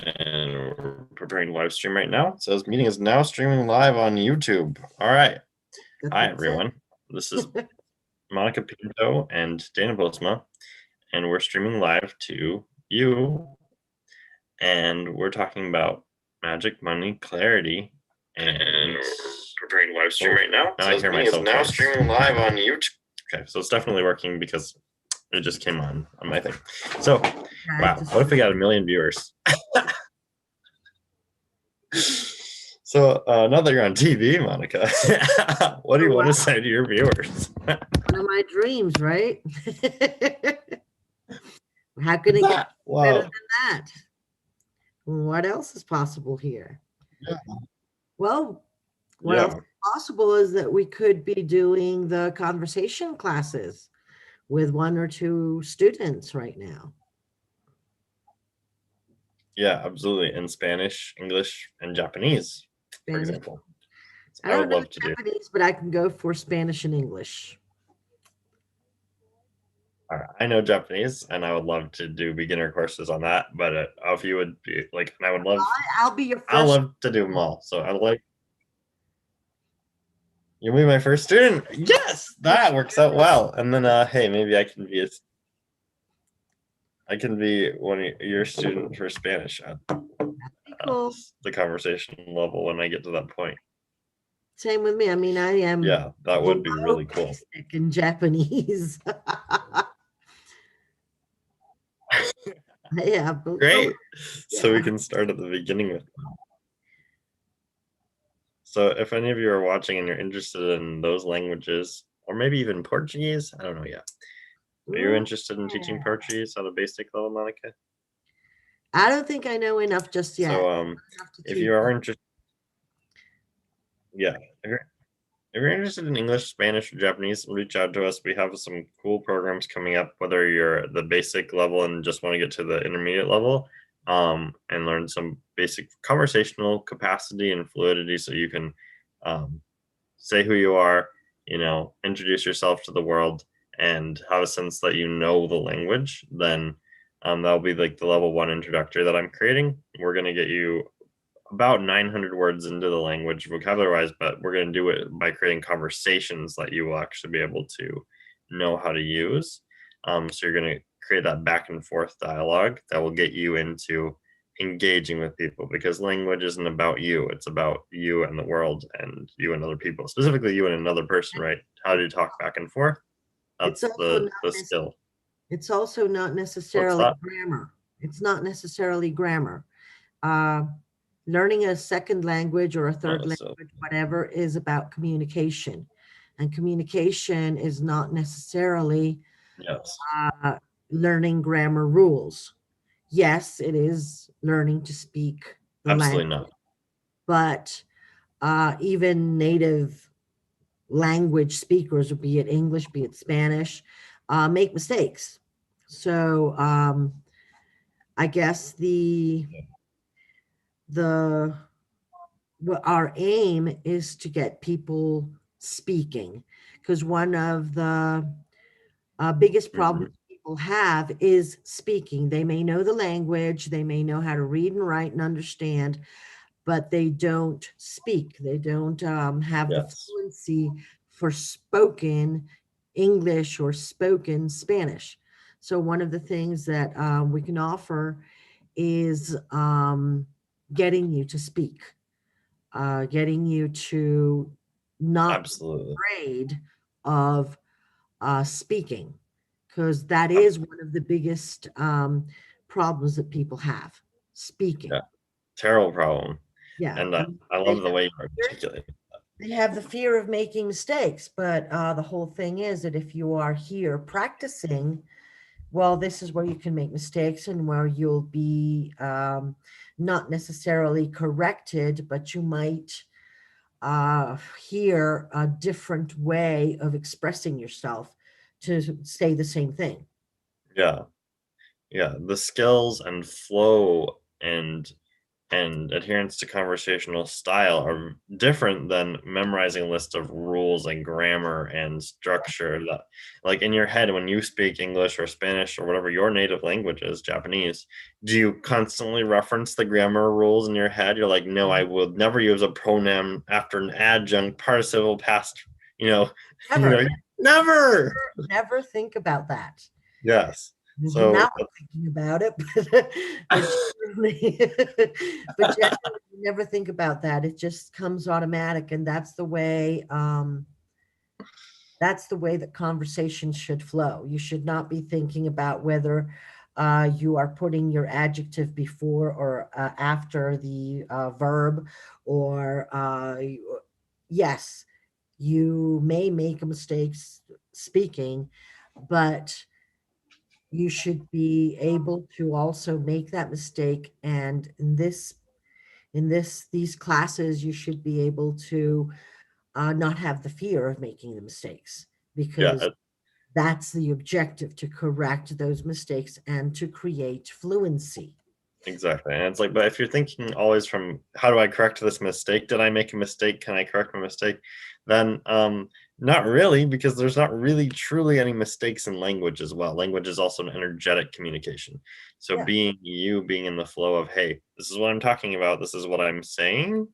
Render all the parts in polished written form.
And we're preparing to live stream right now. It says meeting is now streaming live on YouTube. All right. Hi, everyone. This is Monica Pinto and Dana Postma, and we're streaming live to you. And we're talking about magic, money, clarity, and preparing to live stream right now. Now I hear myself now streaming live on YouTube. Okay, so it's definitely working because it just came on my thing. So, wow, what if we got 1 million viewers? So now that you're on TV, Monica, what do you want to say to your viewers? One of my dreams, right? How can it get better than that? What else is possible here? Yeah. Well, what else is possible is that we could be doing the conversation classes with 1 or 2 students right now. Yeah, absolutely. In Spanish, English, and Japanese, for example. So I would love to Japanese, but I can go for Spanish and English. I know Japanese, and I would love to do beginner courses on that. But if you would be like, and I would love, I'll be your first. I love to do them all. So I like. You'll be my first student. Yes, that works out well. And then, hey, maybe I can be one of your student for Spanish at the conversation level when I get to that point. Same with me. I mean, I am. Yeah, that would be really cool. In Japanese. Yeah. Great. So we can start at the beginning with them. So if any of you are watching and you're interested in those languages, or maybe even Portuguese, I don't know yet. Are you interested in teaching Portuguese at a basic level, Monica? I don't think I know enough just yet. So if you are interested, yeah, if you're interested in English, Spanish, or Japanese, reach out to us. We have some cool programs coming up, whether you're at the basic level and just want to get to the intermediate level, and learn some basic conversational capacity and fluidity so you can say who you are, introduce yourself to the world and have a sense that you know the language. Then that'll be like the level 1 introductory that I'm creating. We're going to get you about 900 words into the language vocabulary-wise, but we're going to do it by creating conversations that you will actually be able to know how to use. So you're going to create that back and forth dialogue that will get you into engaging with people, because language isn't about you. It's about you and the world and you and other people, specifically you and another person, right? How do you talk back and forth? That's the skill. It's also not necessarily grammar. It's not necessarily grammar. Learning a second language or a third language, whatever, is about communication. And communication is not necessarily learning grammar rules. Yes, it is learning to speak the Absolutely language. Not. But even native language speakers, be it English, be it Spanish, make mistakes. So I guess our aim is to get people speaking, because one of the biggest problems people have is speaking. They may know the language, they may know how to read and write and understand, but they don't speak. They don't have the fluency for spoken English or spoken Spanish. So one of the things that we can offer is getting you to speak, getting you to not be afraid of speaking, because that is one of the biggest problems that people have, speaking. Yeah. Terrible problem. Yeah. And I love the way you articulate that. They have the fear of making mistakes, but the whole thing is that if you are here practicing, well, this is where you can make mistakes and where you'll be not necessarily corrected, but you might hear a different way of expressing yourself to say the same thing. Yeah. The skills and flow and and adherence to conversational style are different than memorizing a list of rules and grammar and structure. That, like in your head, when you speak English or Spanish or whatever your native language is, Japanese, do you constantly reference the grammar rules in your head? You're like, no, I will never use a pronoun after an adjunct participle past, you know, you Never, know, never. never think about that. Yes. Now So I'm thinking about it, but generally, but generally, you never think about that. It just comes automatic, and that's the way that conversations should flow. You should not be thinking about whether you are putting your adjective before or after the verb, or yes, you may make a mistake speaking, but you should be able to also make that mistake. And in these classes, you should be able to not have the fear of making the mistakes, because yeah, that's the objective, to correct those mistakes and to create fluency. exactly. And it's like, but if you're thinking always from how do I correct this mistake? Did I make a mistake? Can I correct my mistake? Then not really, because there's not really truly any mistakes in language as well. Language is also an energetic communication. So Yeah, being in the flow of, hey, this is what I'm talking about, this is what I'm saying.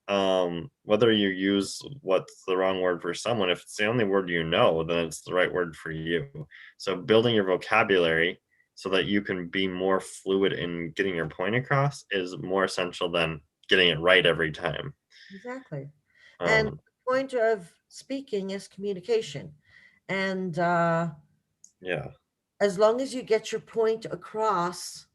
Whether you use what's the wrong word for someone, if it's the only word you know, then it's the right word for you. So building your vocabulary so that you can be more fluid in getting your point across is more essential than getting it right every time. exactly. And Um, the point of speaking is communication. And yeah, as long as you get your point across,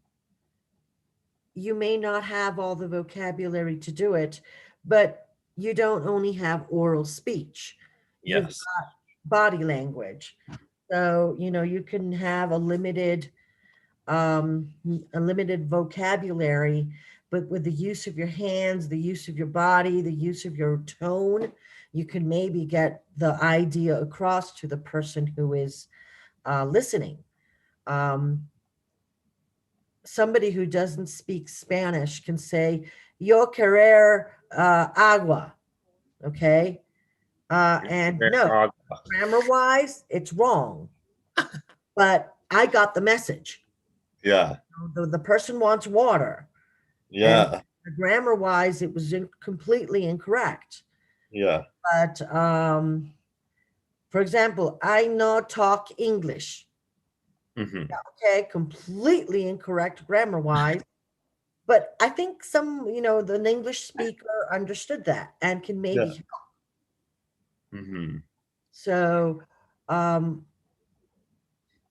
you may not have all the vocabulary to do it, but you don't only have oral speech. You've yes, got body language. So, you can have a limited vocabulary, but with the use of your hands, the use of your body, the use of your tone, you can maybe get the idea across to the person who is listening. Um, Somebody who doesn't speak Spanish can say, Yo querer agua, okay? And no, grammar wise, it's wrong, but I got the message. yeah, The person wants water, and yeah, grammar wise, it was completely incorrect. yeah, But for example, I know talk English. hmm, Okay, completely incorrect grammar wise. But I think the English speaker understood that and can yeah, maybe help. hmm. So um,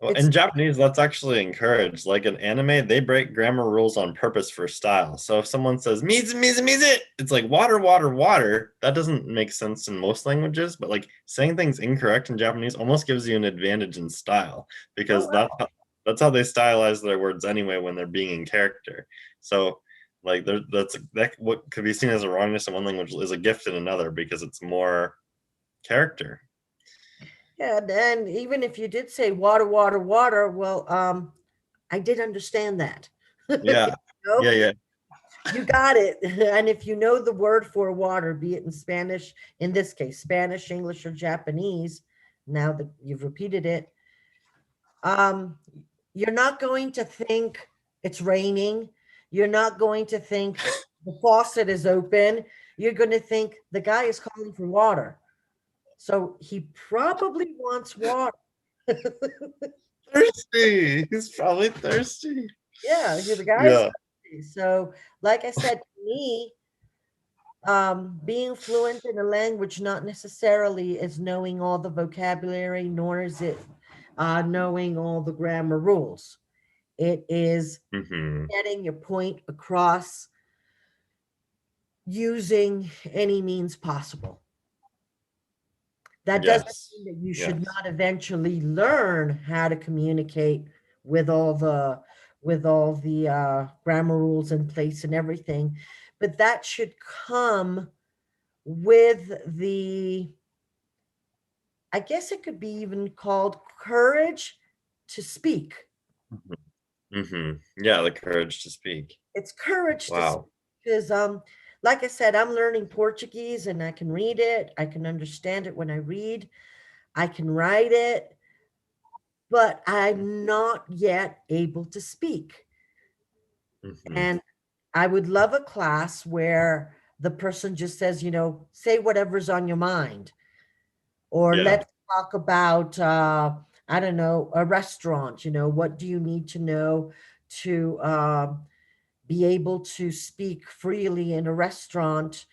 Well, it's in Japanese, that's actually encouraged. Like in anime, they break grammar rules on purpose for style. So if someone says "mizu mizu mizu," it's like water, water, water. That doesn't make sense in most languages, but like saying things incorrect in Japanese almost gives you an advantage in style oh because wow, that's how they stylize their words anyway when they're being in character. So like that what could be seen as a wrongness in one language is a gift in another because it's more character. yeah. And even if you did say water, water, water, well, I did understand that. Yeah. know, Yeah, yeah. you got it. And if you know the word for water, be it in Spanish, in this case, Spanish, English, or Japanese, now that you've repeated it, um, you're not going to think it's raining. You're not going to think the faucet is open. You're going to think the guy is calling for water. So he probably wants water. Thirsty. He's probably thirsty. Yeah, the guy's Yeah. thirsty. So, like I said, to me, being fluent in a language not necessarily is knowing all the vocabulary, nor is it knowing all the grammar rules. It is Hmm. getting your point across using any means possible. That doesn't Yes. mean that you should Yes. not eventually learn how to communicate with all the grammar rules in place and everything, but that should come with the, I guess it could be even called courage to speak. Hmm. Yeah, the courage to speak. It's courage to speak, Wow. because like I said, I'm learning Portuguese and I can read it, I can understand it when I read, I can write it, but I'm not yet able to speak. Hmm. And I would love a class where the person just says, say whatever's on your mind, or Yeah. let's talk about, I don't know, a restaurant. What do you need to know to be able to speak freely in a restaurant?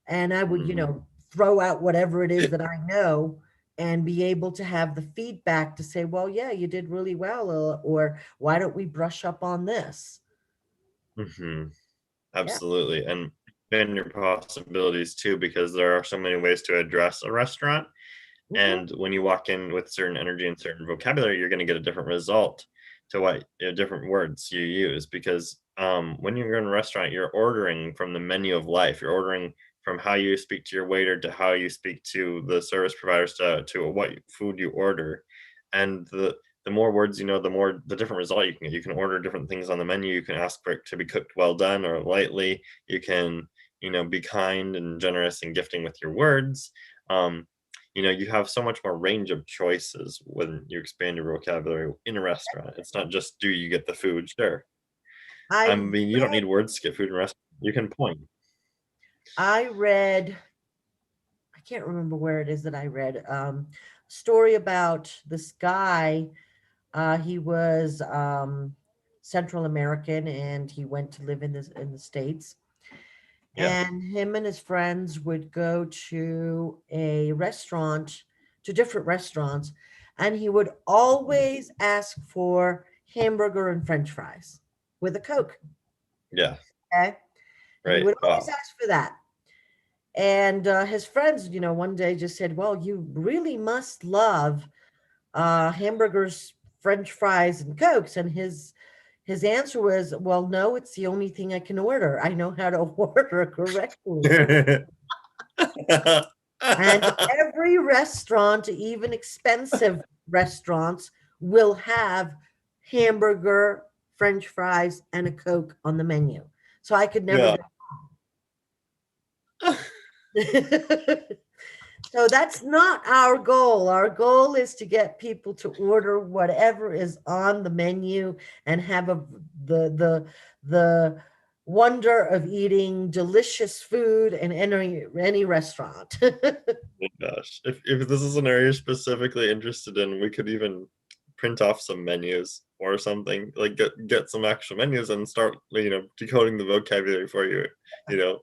And I would, Hmm. throw out whatever it is that I know and be able to have the feedback to say, well, yeah, you did really well, or why don't we brush up on this? Hmm. Yeah. Absolutely. And expand your possibilities too, because there are so many ways to address a restaurant. Mhm. And when you walk in with certain energy and certain vocabulary, you're going to get a different result to what different words you use. Because when you're in a restaurant, you're ordering from the menu of life. You're ordering from how you speak to your waiter to how you speak to the service providers to what food you order. And the more words you know, the different result you can get. You can order different things on the menu. You can ask for it to be cooked well done or lightly. You can, be kind and generous and gifting with your words. Um, you have so much more range of choices when you expand your vocabulary in a restaurant. It's not just do you get the food? Sure. I I mean, you don't read need words to get food in a restaurant. You can point. I read, I can't remember where it is that I read, story about this guy. He was Central American and he went to live in the States. Yeah. And him and his friends would go to a restaurant, to different restaurants, and he would always ask for hamburger and French fries with a Coke. Yeah. Okay. He Right. would always Wow. ask for that. And his friends, one day just said, well, you really must love hamburgers, French fries, and Cokes. And his answer was, well, no, it's the only thing I can order. I know how to order correctly. And every restaurant, even expensive restaurants, will have hamburger, French fries, and a Coke on the menu. So I could never Yeah. go. So that's not our goal. Our goal is to get people to order whatever is on the menu and have the wonder of eating delicious food in any restaurant. My gosh. If this is an area you're specifically interested in, we could even print off some menus or something. Like get some actual menus and start, decoding the vocabulary for you, you know.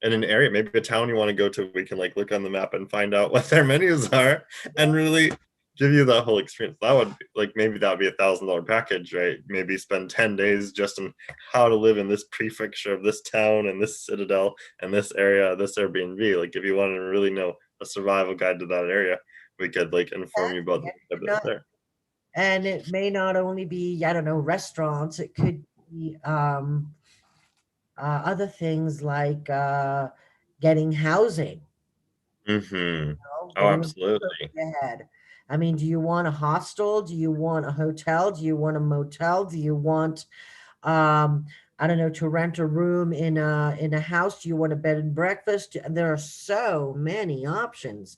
In an area, maybe a town you want to go to, we can like look on the map and find out what their menus are and really give you that whole experience. That would be, like, maybe that would be $1,000 package, right? Maybe spend 10 days just in how to live in this prefecture of this town and this citadel and this area, this Airbnb. Like if you want to really know a survival guide to that area, we could like inform you about Exactly. the And not, there. and it may not only be, I don't know, restaurants. It could be other things like getting housing. Mm-hmm. Oh, Getting a roof over absolutely. your head. I mean, do you want a hostel? Do you want a hotel? Do you want a motel? Do you want, um, I don't know, to rent a room in a house? Do you want a bed and breakfast? There are so many options.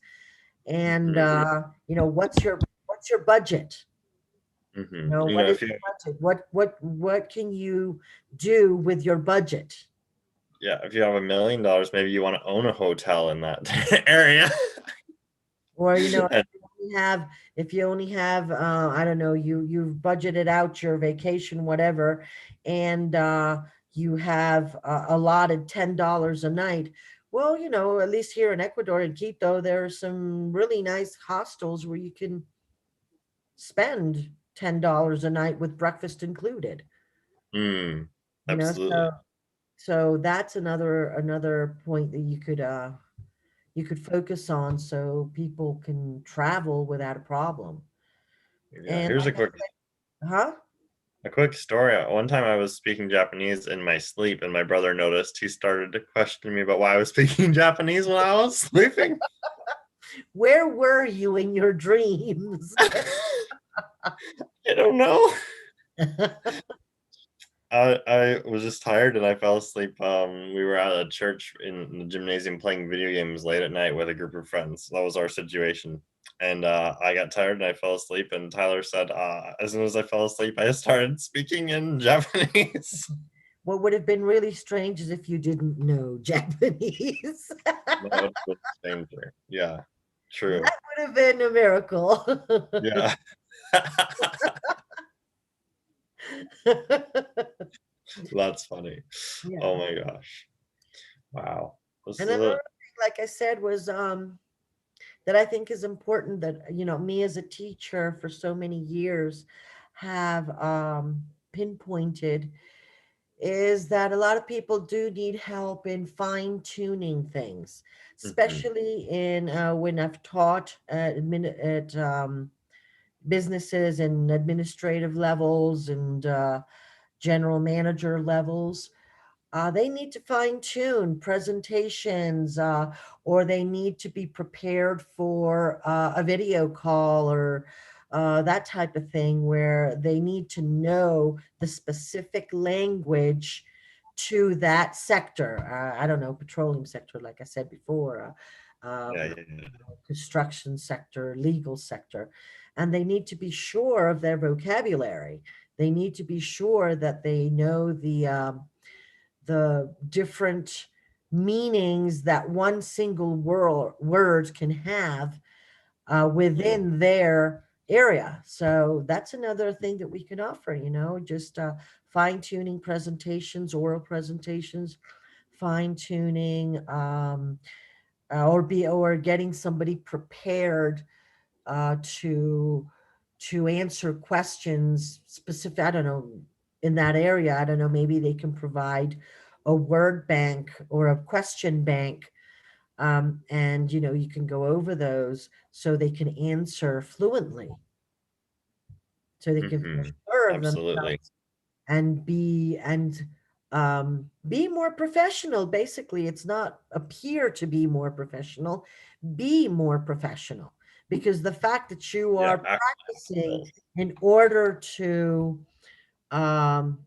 And Mm-hmm. what's your budget? Mm-hmm. What is If you your budget? What can you do with your budget? Yeah, if you have $1 million, maybe you want to own a hotel in that area. Or And- if you only have I don't know, you've budgeted out your vacation, whatever, and you have allotted $10 a night. Well, at least here in Ecuador in Quito, there are some really nice hostels where you can spend $10 a night with breakfast included. mm, So absolutely. that's another point that you could focus on so people can travel without a problem. Yeah, And here's like, huh? a quick story. One time I was speaking Japanese in my sleep, and my brother noticed. He started to question me about why I was speaking Japanese when I was sleeping. Where were you in your dreams? I don't know. I was just tired and I fell asleep. We were at a church in the gymnasium playing video games late at night with a group of friends. That was our situation. And I got tired and I fell asleep. And Tyler said, as soon as I fell asleep, I started speaking in Japanese. What would have been really strange is if you didn't know Japanese. That would have been stranger. Yeah, true. That would have been a miracle. Yeah. That's funny. Oh Yeah. my gosh. Wow. This And is then a another thing, like I said, was that I think is important that, me as a teacher for so many years have pinpointed is that a lot of people do need help in fine tuning things, mhm, especially in when I've taught at businesses and administrative levels and general manager levels. They need to fine tune presentations, or they need to be prepared for a video call or that type of thing where they need to know the specific language to that sector. I don't know, petroleum sector, like I said before, yeah, yeah, yeah. construction sector, legal sector. And they need to be sure of their vocabulary. They need to be sure that they know the different meanings that one single word can have Mhm, within their area. So that's another thing that we can offer, just fine tuning presentations, oral presentations, fine tuning, or getting somebody prepared to answer questions specific. I don't know, in that area. I don't know. Maybe they can provide a word bank or a question bank, and you can go over those so they can answer fluently, so they can feel mhm. sure of Absolutely. themselves and be more professional. Basically, it's not appear to be more professional, be more professional, because the fact that you Yeah, are actually practicing skills. in order to um,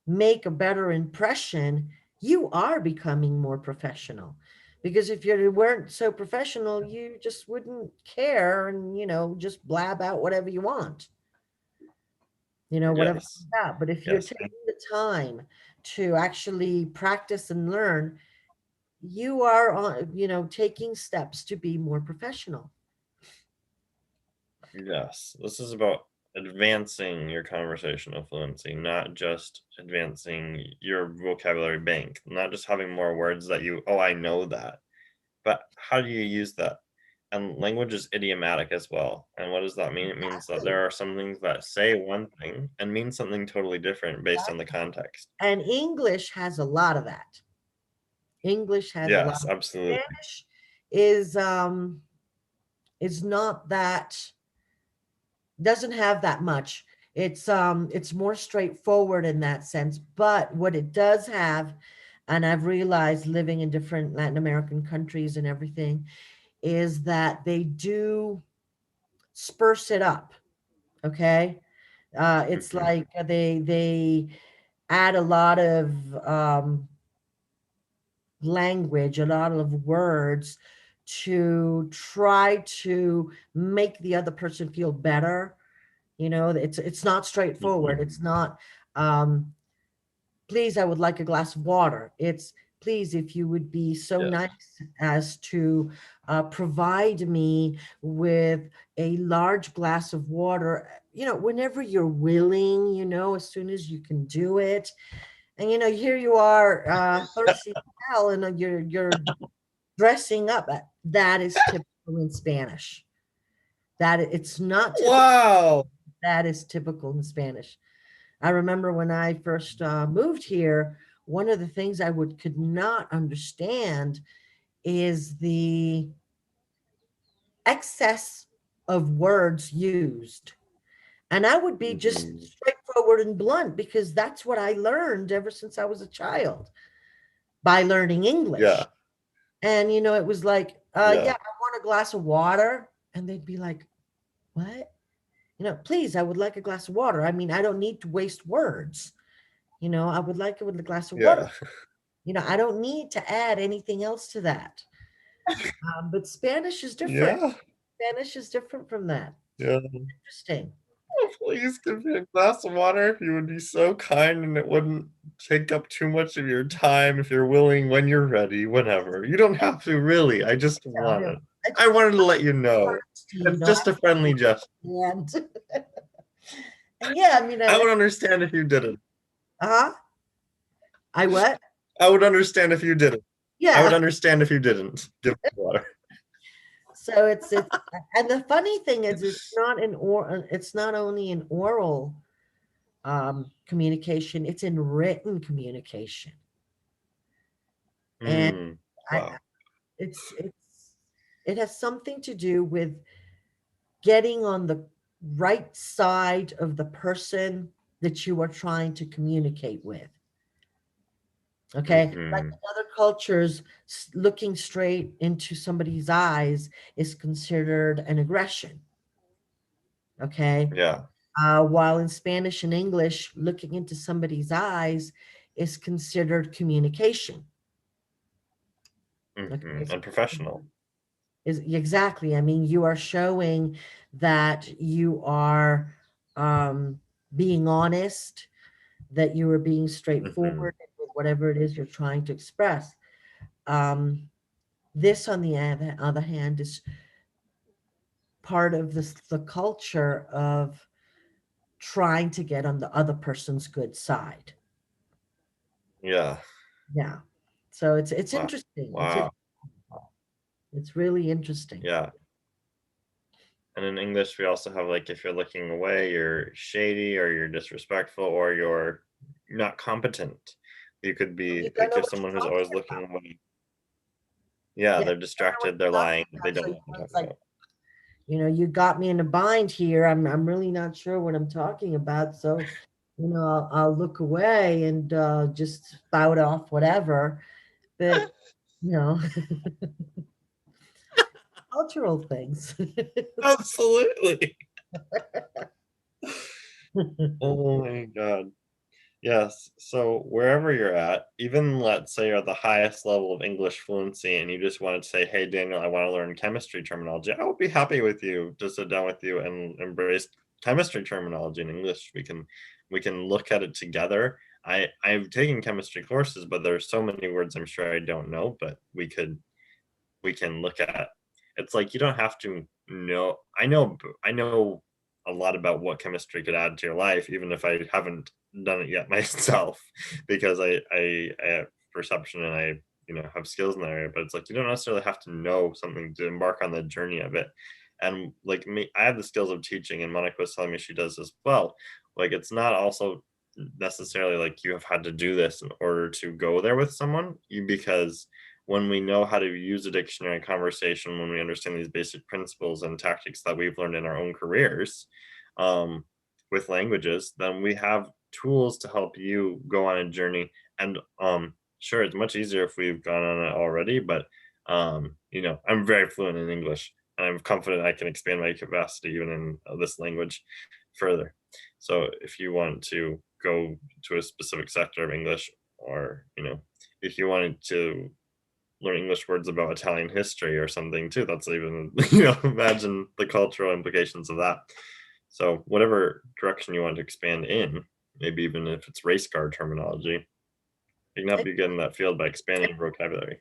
make a better impression, you are becoming more professional. Because if you weren't so professional, you just wouldn't care and just blab out whatever you want, whatever Yes. comes out. But if you're Yes. taking the time to actually practice and learn, you are on, taking steps to be more professional. Yes. This is about advancing your conversational fluency, not just advancing your vocabulary bank, not just having more words that oh, I know that, but how do you use that? And language is idiomatic as well. And what does that mean? It means that Exactly. there are some things that say one thing and mean something totally different based on the context. And English has a lot of that. English has a lot. Yes, absolutely. Spanish is um is not that, doesn't have that much. It's more straightforward in that sense. But what it does have, and I've realized living in different Latin American countries and everything, is that they do spruce it up. Okay. It's Mhm, like they add a lot of language, a lot of words to try to make the other person feel better. It's not mhm. straightforward. It's not um please, I would like a glass of water. It's please, if you would be so Yes. nice as to provide me with a large glass of water, whenever you're willing, as soon as you can do it. And here you are, thirsty as hell, and you're dressing up. That is typical in Spanish. That it's not typical. Wow. That is typical in Spanish. I remember when I first moved here, one of the things I could not understand is the excess of words used. And I would be just Mhm. straightforward and blunt because that's what I learned ever since I was a child by learning English. Yeah, And, it was like, yeah, yeah. I want a glass of water. And they'd be like, what? Please, I would like a glass of water. I mean, I don't need to waste words. I would like it with a glass of water. Yeah. I don't need to add anything else to that. But Spanish is different. Yeah. Spanish is different from that. Yeah. Interesting. Oh, please give me a glass of water if you would be so kind and it wouldn't take up too much of your time if you're willing when you're ready, whenever. You don't have to really. I just No, no, wanted. I I just wanted to let you know. you It's know, just a friendly gesture. and and yeah, I mean, I would understand if you didn't. uh-huh. I what? I would understand if you didn't. I would Yeah. understand if you didn't give me water. So it's and the funny thing is it's not only an oral communication, it's in written communication. And Mm, I wow. it has something to do with getting on the right side of the person that you are trying to communicate with. Okay. Like Hmm. in other cultures, looking straight into somebody's eyes is considered an aggression. Okay. Yeah. While in Spanish and English, looking into somebody's eyes is considered communication. Hmm. Okay. And professional. Is exactly. I mean, you are showing that you are um, being honest, that you are being Hmm. straightforward with whatever it is you're trying to express. Um, this, on the other hand, is part of the culture of trying to get on the other person's good side. Yeah. Yeah. So it's Wow. interesting. Wow. It's really interesting. Yeah. And in English, we also have like if you're looking away, you're shady or you're disrespectful or you're not competent. You could You be don't like know if what someone you're who's talking always looking about. away. Yeah, Yeah, they're you don't know what distracted, they're you're talking lying, they about. don't So know what they're it's talking like, about. you got me in a bind here. I'm really not sure what I'm talking about. So, I'll look away and just spout off whatever. But, you know, cultural things. Absolutely. Oh my God. Yes. So wherever you're at, even let's say you're at the highest level of English fluency and you just wanted to say, hey, Daniel, I want to learn chemistry terminology, I would be happy with you to sit down with you and embrace chemistry terminology in English. We can look at it together. I've taken chemistry courses, but there's so many words I'm sure I don't know, but we can look at. It's like you don't have to know. I know a lot about what chemistry could add to your life, even if I haven't done it yet myself, because I have perception and I have skills in that area. But it's like you don't necessarily have to know something to embark on the journey of it. And like me, I have the skills of teaching, and Monica was telling me she does as well. Like it's not also necessarily like you have had to do this in order to go there with someone, because when we know how to use a dictionary conversation, when we understand these basic principles and tactics that we've learned in our own careers um, with languages, then we have tools to help you go on a journey. And sure, it's much easier if we've gone on it already, but I'm very fluent in English and I'm confident I can expand my capacity even in this language further. So if you want to go to a specific sector of English, or if you wanted to learn English words about Italian history or something too. That's even, imagine the cultural implications of that. So whatever direction you want to expand in, maybe even if it's race car terminology, it can help you get in that field by expanding your vocabulary.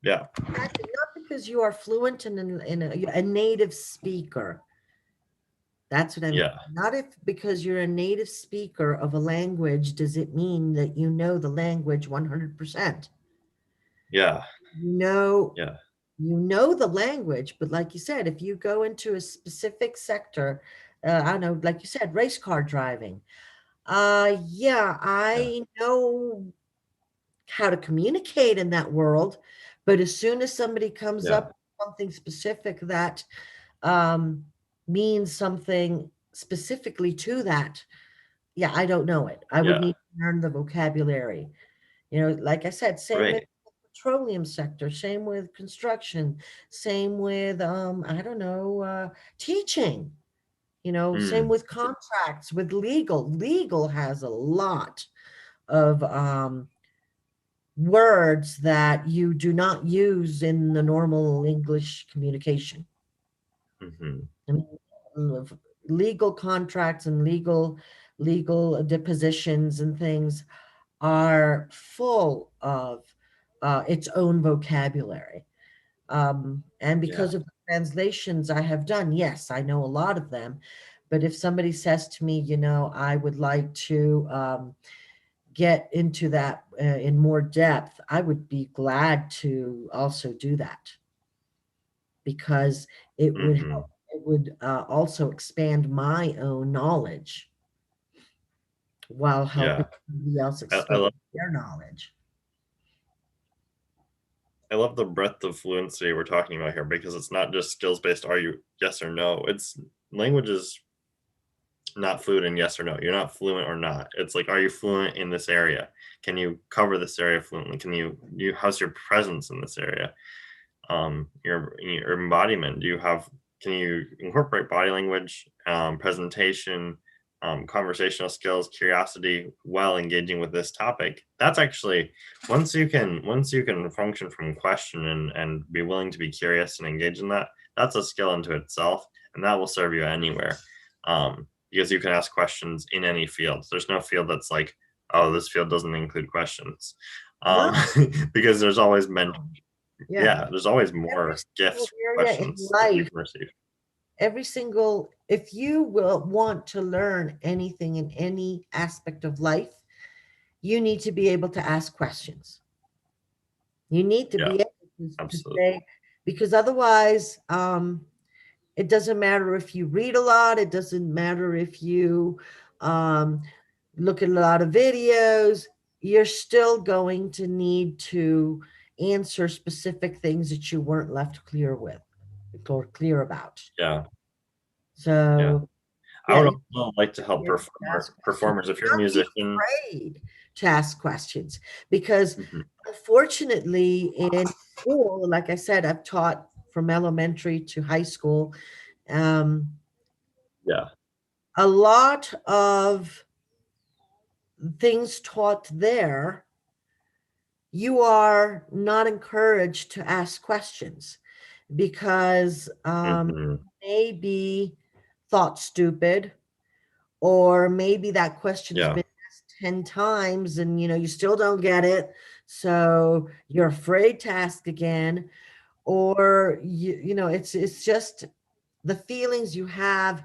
Yeah. Exactly. Not because you are fluent in a native speaker. That's what I mean. Yeah. Not if because you're a native speaker of a language, does it mean that you know the language 100%? Yeah. You know, Yeah. you know the language, but like you said, if you go into a specific sector, I don't know, like you said, race car driving. Yeah, Yeah. I know how to communicate in that world, but as soon as somebody comes up Yeah. with something specific that um, means something specifically to that, yeah, I don't know it. I would Yeah. need to learn the vocabulary. Like I said, same with Right. petroleum sector, same with construction, same with I don't know, teaching, same Mm. with contracts, with legal. Legal has a lot of words that you do not use in the normal English communication. Hmm. I mean, legal contracts and legal depositions and things are full of its own vocabulary. And Yeah. because of the translations I have done, yes, I know a lot of them. But if somebody says to me, I would like to get into that in more depth, I would be glad to also do that because it would Hmm. help. It would also expand my own knowledge while helping Yeah. somebody else I expand love their knowledge. I love the breadth of fluency we're talking about here because it's not just skills based. Are you yes or no? It's language is not fluent in yes or no. You're not fluent or not. It's like, are you fluent in this area? Can you cover this area fluently? Can you how's your presence in this area? Your embodiment. Do you have can you incorporate body language, presentation, conversational skills, curiosity while engaging with this topic? That's actually once you can function from question and be willing to be curious and engage in that, that's a skill into itself, and that will serve you anywhere. Because you can ask questions in any field. There's no field that's like, oh, this field doesn't include questions. No, Um, because there's always been yeah. yeah, there's always Every more single gifts, area in questions that you life, can receive. if you will want to learn anything in any aspect of life, you need to be able to ask questions. You need to Yeah, be able to absolutely. say, because otherwise, it doesn't matter if you read a lot, it doesn't matter if you um, look at a lot of videos, you're still going to need to answer specific things that you weren't left clear with or clear about. Yeah, yeah. So, I yeah, would you also like to help be able to ask questions. performers. If Do you're a not be musician, afraid to ask questions because mhm, unfortunately in school, like I said, I've taught from elementary to high school. Um, yeah, a lot of things taught there, you are not encouraged to ask questions because hmm, may be thought stupid, or maybe that question's yeah, been asked 10 times and you still don't get it. So you're afraid to ask again, or it's just the feelings you have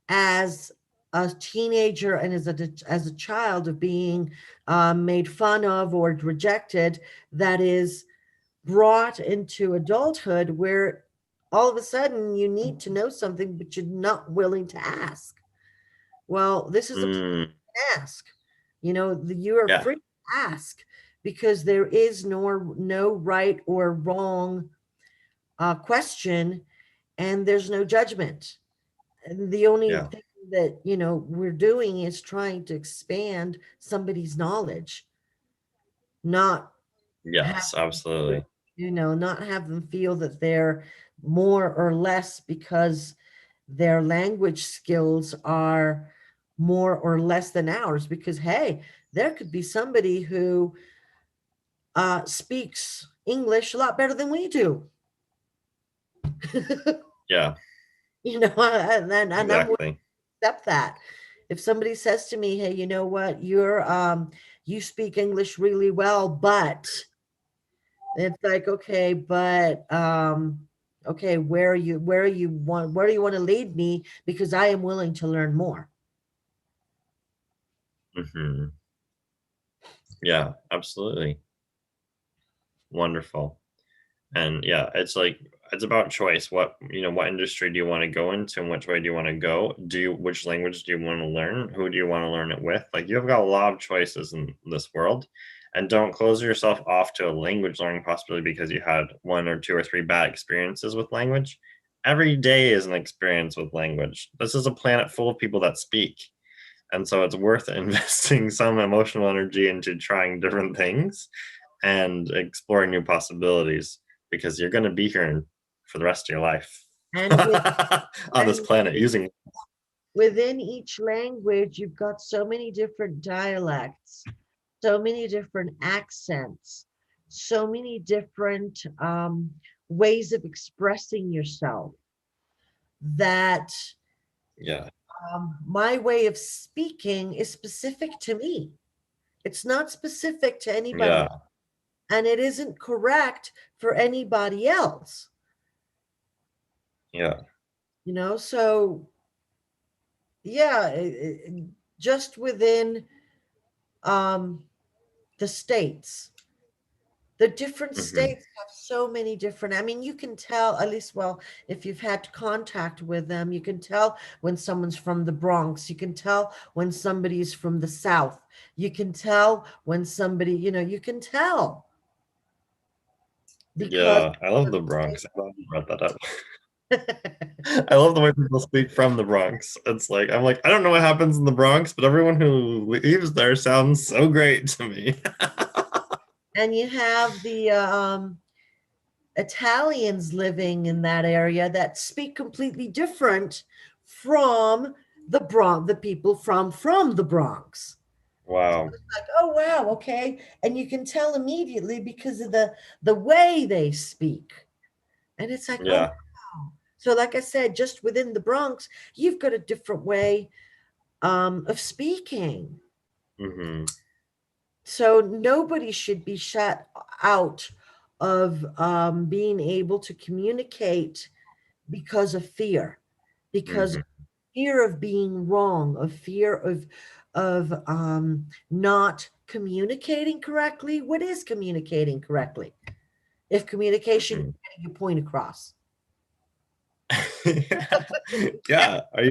as a teenager and as a child of being made fun of or rejected, that is brought into adulthood where all of a sudden you need to know something but you're not willing to ask. Well, this is a time mm, to ask. You are yeah, free to ask because there is no right or wrong question, and there's no judgment. And the only yeah, thing that we're doing is trying to expand somebody's knowledge, not have yes, them feel, absolutely. not have them feel that they're more or less because their language skills are more or less than ours. Because hey, there could be somebody who speaks English a lot better than we do. Yeah, And I'm exactly. accept that. If somebody says to me, "Hey, you know what? You speak English really well, but," it's like, okay, but okay, where do you want to lead me? Because I am willing to learn more. Hmm. Yeah, absolutely. Wonderful. And yeah, it's like it's about choice. What industry do you want to go into and which way do you want to go? Which language do you want to learn? Who do you want to learn it with? Like you've got a lot of choices in this world. And don't close yourself off to a language learning possibility because you had one or two or three bad experiences with language. Every day is an experience with language. This is a planet full of people that speak. And so it's worth investing some emotional energy into trying different things and exploring new possibilities because you're going to be here for the rest of your life And with on this and planet using within each language, you've got so many different dialects. so many different accents, so many different ways of expressing yourself that Yeah. my way of speaking is specific to me. It's not specific to anybody, Yeah. and it isn't correct for anybody else, Yeah. so yeah, just within um, the states. The different Hmm. states have so many different, I mean, you can tell, at least, well, if you've had contact with them, you can tell when someone's from the Bronx. You can tell when somebody's from the South. You can tell when somebody, you can tell because Yeah. I love the Bronx. I love you brought that up. I love the way people speak from the Bronx. It's like I'm like, I don't know what happens in the Bronx, but everyone who leaves there sounds so great to me. and you have the Italians living in that area that speak completely different from the people from the Bronx. Wow. Like, oh wow, okay. And you can tell immediately because of the way they speak. And it's like, oh Yeah. wow. So like I said, just within the Bronx, you've got a different way of speaking. Hmm. So nobody should be shut out of being able to communicate because of fear, because Hmm. fear of being wrong, of fear of not communicating correctly. What is communicating correctly? If communication is Hmm. getting your point across. Yeah. Are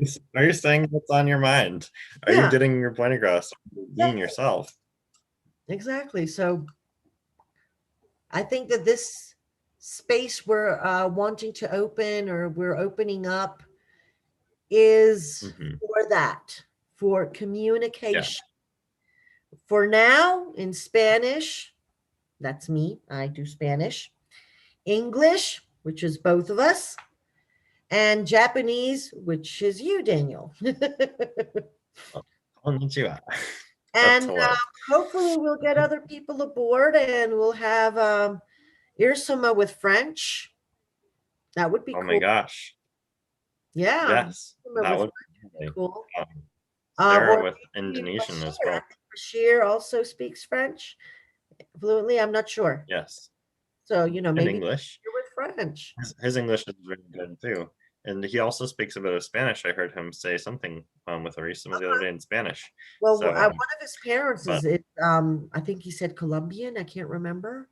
you saying what's on your mind? Are you Yeah, getting your point across? Being exactly. yourself. Exactly. So I think that this space we're wanting to open, or we're opening up, is Hmm. for that, for Yeah. communication. For now, in Spanish, that's me, I do Spanish, English, which is both of us, and Japanese, which is you, Daniel. Konnichiwa. That's And hello. hopefully we'll get other people aboard, and we'll have Irsuma with French. That would be Oh my cool. gosh. Yeah, Yes, Irsuma that with would French would be be cool. Sarah Or with maybe Indonesian as Bashir. I well. think Bashir also speaks French fluently. I'm not sure. Yes, So, in maybe English. Bashir with French. His English is very good too, and he also speaks a bit of Spanish. I heard him say something with Arisa the other day in Spanish. Well, So, one of his parents but I think he said Colombian. I can't remember,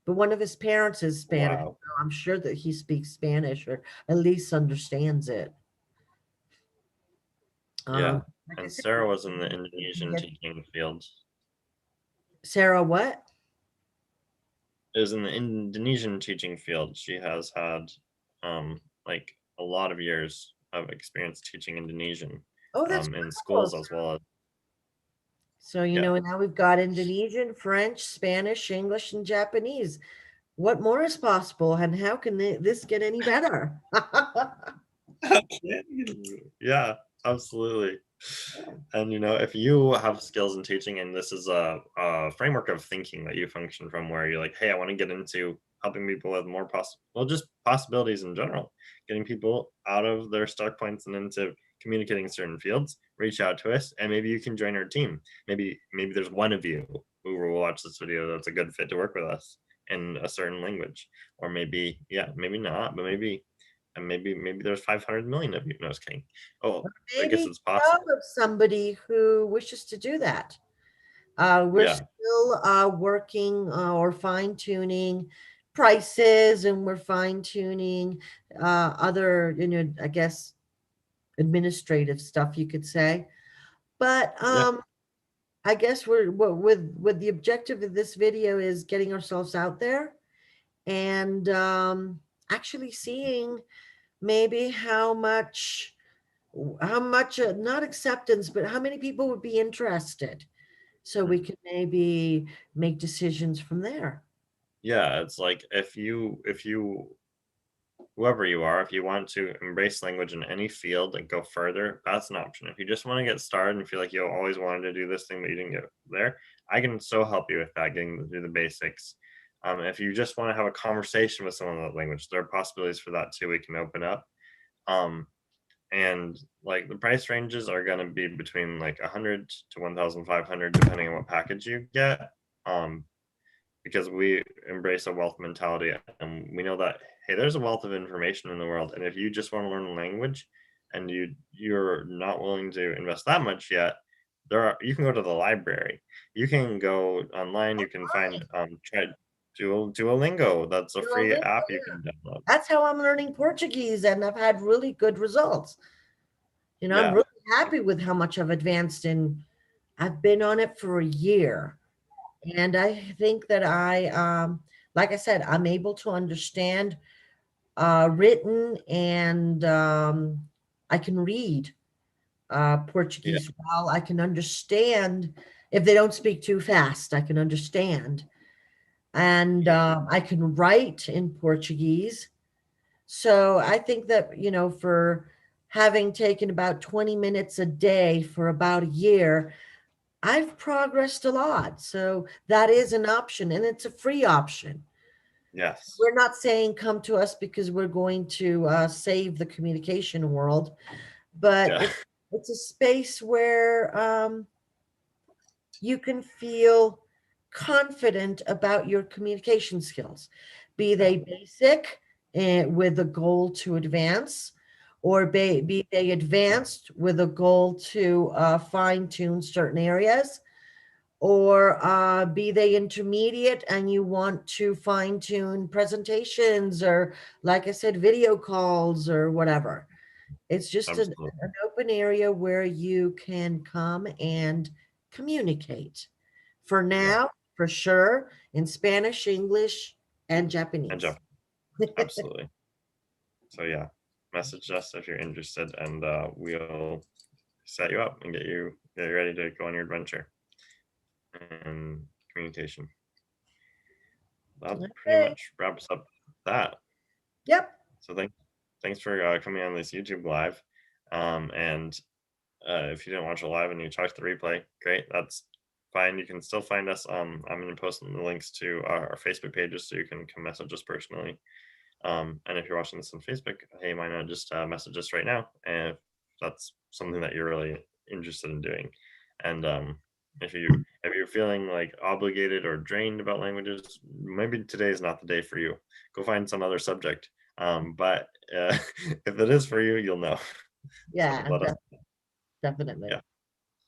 but one of his parents is Spanish. wow, So I'm sure that he speaks Spanish, or at least understands it. yeah. Like I And said, Sarah was in the we can Indonesian get teaching field. Sarah. What? Is in the Indonesian teaching field. She has had like a lot of years of experience teaching Indonesian Oh, that's in cool. schools as well as So, yeah. now we've got Indonesian, French, Spanish, English, and Japanese. What more is possible, and how can this get any better? Yeah, absolutely. And if you have skills in teaching, and this is a framework of thinking that you function from, where you're like, hey, I want to get into helping people with more just possibilities in general, getting people out of their stuck points and into communicating certain fields, reach out to us, and maybe you can join our team. Maybe there's one of you who will watch this video that's a good fit to work with us in a certain language, or maybe, yeah, maybe not, but maybe, and maybe there's 500 million of you. No, I was kidding. Oh, I Maybe guess you it's know possible. of somebody who wishes to do that. We're Yeah. still working or fine tuning prices, and we're fine tuning other, I guess, administrative stuff, you could say. But Yeah. I guess with the objective of this video is getting ourselves out there, and actually seeing maybe how much not acceptance, but how many people would be interested, so we Mhm. can maybe make decisions from there. Yeah, it's like if you whoever you are, if you want to embrace language in any field and go further, that's an option. If you just want to get started and feel like you always wanted to do this thing but you didn't get there, I can so help you with that, getting through the basics. If you just want to have a conversation with someone in that language, there are possibilities for that too. We can open up. Um, and like the price ranges are going to be between like 100 to 1,500 depending on what package you get. Um, because we embrace a wealth mentality and we know that hey, there's a wealth of information in the world, and if you just want to learn a language and you're not willing to invest that much yet, you can go to the library, you can go online, you can find try Duolingo. That's a free Duolingo, app you yeah. can download. That's how I'm learning Portuguese, and I've had really good results. I'm Yeah, really happy with how much I've advanced in. I've been on it for a year, and I think that like I said, I'm able to understand written, and I can read yeah, Portuguese well. I can understand if they don't speak too fast. I can understand, and yeah, I can write in Portuguese. So I think that, for having taken about 20 minutes a day for about a year, I've progressed a lot. So that is an option, and it's a free option. yes, We're not saying come to us because we're going to save the communication world, but yeah, it's a space where you can feel confident about your communication skills, be yeah, they basic with a goal to advance, or be they advanced with a goal to fine tune certain areas, or be they intermediate and you want to fine tune presentations, or, like I said, video calls or whatever. It's just absolutely, an open area where you can come and communicate. For yeah, now, for sure, in Spanish, English, and and Japanese. Jeff, absolutely. So yeah, message us if you're interested, and we'll set you up and get you ready to go on your adventure and communication. That pretty Okay. much wraps up that. Yep. So thanks for coming on this YouTube live. And if you didn't watch it live and you checked the replay, great. That's fine. You can still find us. I'm going to post the links to our Facebook pages so you can come message us personally. And if you're watching this on Facebook, hey, why not just message us right now? And if that's something that you're really interested in doing. And if you're feeling like obligated or drained about languages, maybe today is not the day for you. Go find some other subject. But if it is for you, you'll know. So Yeah, let us. definitely. Yeah.